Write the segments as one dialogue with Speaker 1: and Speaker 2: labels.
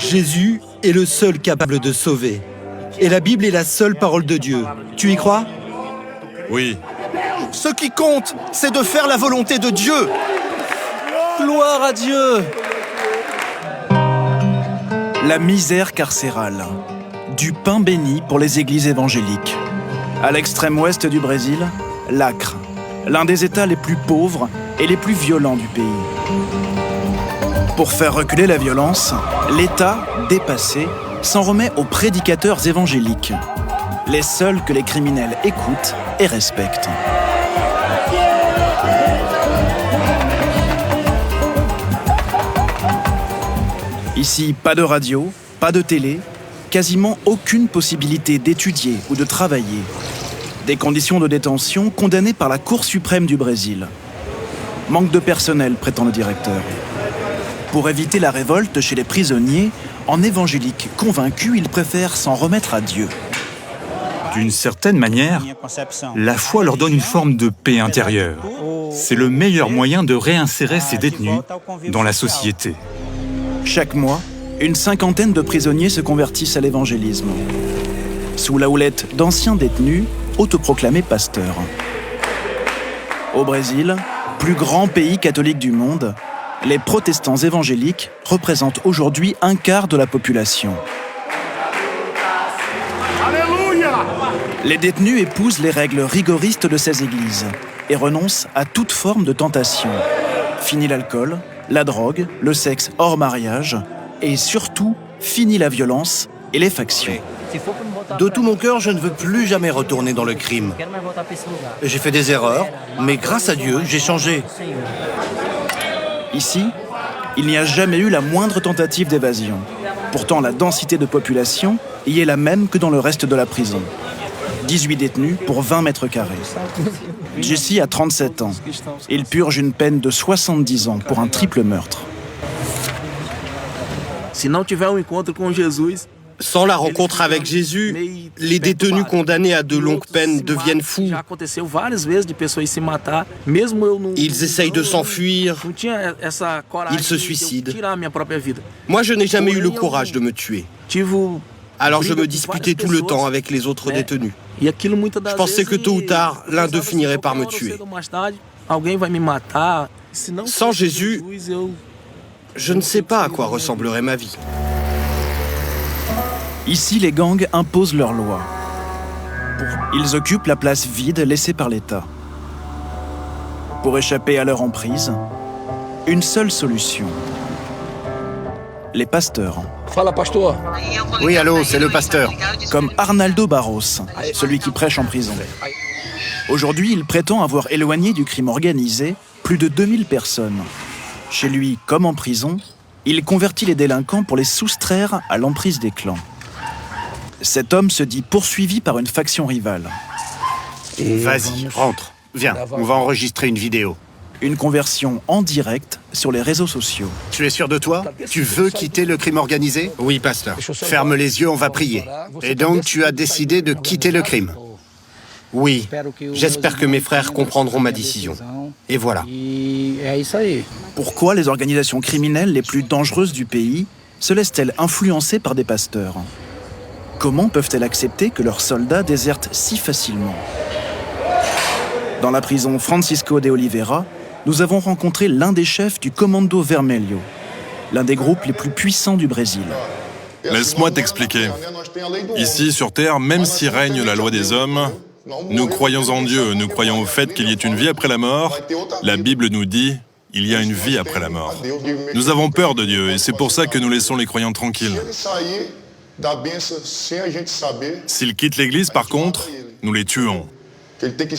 Speaker 1: Jésus est le seul capable de sauver. Et la Bible est la seule parole de Dieu. Tu y crois?
Speaker 2: Oui.
Speaker 3: Ce qui compte, c'est de faire la volonté de Dieu.
Speaker 1: Gloire à Dieu!
Speaker 4: La misère carcérale. Du pain béni pour les églises évangéliques. À l'extrême ouest du Brésil, l'Acre, l'un des États les plus pauvres et les plus violents du pays. Pour faire reculer la violence, l'État, dépassé, s'en remet aux prédicateurs évangéliques, les seuls que les criminels écoutent et respectent. Ici, pas de radio, pas de télé, quasiment aucune possibilité d'étudier ou de travailler. Des conditions de détention condamnées par la Cour suprême du Brésil. Manque de personnel, prétend le directeur. Pour éviter la révolte chez les prisonniers, en évangélique convaincu, ils préfèrent s'en remettre à Dieu.
Speaker 2: D'une certaine manière, la foi leur donne une forme de paix intérieure. C'est le meilleur moyen de réinsérer ces détenus dans la société.
Speaker 4: Chaque mois, une cinquantaine de prisonniers se convertissent à l'évangélisme. Sous la houlette d'anciens détenus, autoproclamés pasteurs. Au Brésil, plus grand pays catholique du monde, les protestants évangéliques représentent aujourd'hui un quart de la population. Les détenus épousent les règles rigoristes de ces églises et renoncent à toute forme de tentation. Fini l'alcool, la drogue, le sexe hors mariage et surtout, fini la violence et les factions.
Speaker 3: De tout mon cœur, je ne veux plus jamais retourner dans le crime. J'ai fait des erreurs, mais grâce à Dieu, j'ai changé.
Speaker 4: Ici, il n'y a jamais eu la moindre tentative d'évasion. Pourtant, la densité de population y est la même que dans le reste de la prison. 18 détenus pour 20 mètres carrés. Jesse a 37 ans. Il purge une peine de 70 ans pour un triple meurtre.
Speaker 3: Sans la rencontre avec Jésus, les détenus condamnés à de longues peines deviennent fous. Ils essayent de s'enfuir. Ils se suicident. Moi, je n'ai jamais eu le courage de me tuer. Alors je me disputais tout le temps avec les autres détenus. Je pensais que tôt ou tard, l'un d'eux finirait par me tuer. Sans Jésus, je ne sais pas à quoi ressemblerait ma vie.
Speaker 4: Ici, les gangs imposent leurs lois. Ils occupent la place vide laissée par l'État. Pour échapper à leur emprise, une seule solution. Les pasteurs.
Speaker 5: Fala, pastor.
Speaker 3: Oui, allô, c'est le pasteur.
Speaker 4: Comme Arnaldo Barros, celui qui prêche en prison. Aujourd'hui, il prétend avoir éloigné du crime organisé plus de 2000 personnes. Chez lui, comme en prison, il convertit les délinquants pour les soustraire à l'emprise des clans. Cet homme se dit poursuivi par une faction rivale.
Speaker 6: Vas-y, rentre. Viens, on va enregistrer une vidéo.
Speaker 4: Une conversion en direct sur les réseaux sociaux.
Speaker 6: Tu es sûr de toi? Tu veux quitter le crime organisé?
Speaker 3: Oui, pasteur.
Speaker 6: Ferme les yeux, on va prier. Et donc, tu as décidé de quitter le crime?
Speaker 3: Oui, j'espère que mes frères comprendront ma décision. Et voilà.
Speaker 4: Pourquoi les organisations criminelles les plus dangereuses du pays se laissent-elles influencer par des pasteurs? Comment peuvent-elles accepter que leurs soldats désertent si facilement? Dans la prison Francisco de Oliveira, nous avons rencontré l'un des chefs du Comando Vermelho, l'un des groupes les plus puissants du Brésil.
Speaker 7: Laisse-moi t'expliquer. Ici, sur Terre, même si règne la loi des hommes, nous croyons en Dieu, nous croyons au fait qu'il y ait une vie après la mort. La Bible nous dit il y a une vie après la mort. Nous avons peur de Dieu et c'est pour ça que nous laissons les croyants tranquilles. S'ils quittent l'Église, par contre, nous les tuons.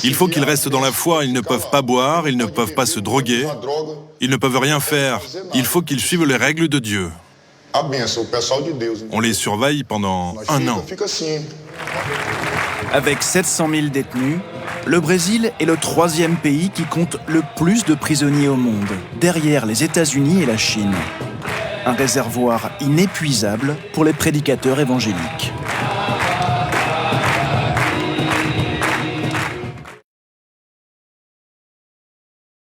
Speaker 7: Il faut qu'ils restent dans la foi, ils ne peuvent pas boire, ils ne peuvent pas se droguer, ils ne peuvent rien faire. Il faut qu'ils suivent les règles de Dieu. On les surveille pendant 1 an.
Speaker 4: Avec 700 000 détenus, le Brésil est le 3e pays qui compte le plus de prisonniers au monde, derrière les États-Unis et la Chine. Un réservoir inépuisable pour les prédicateurs évangéliques.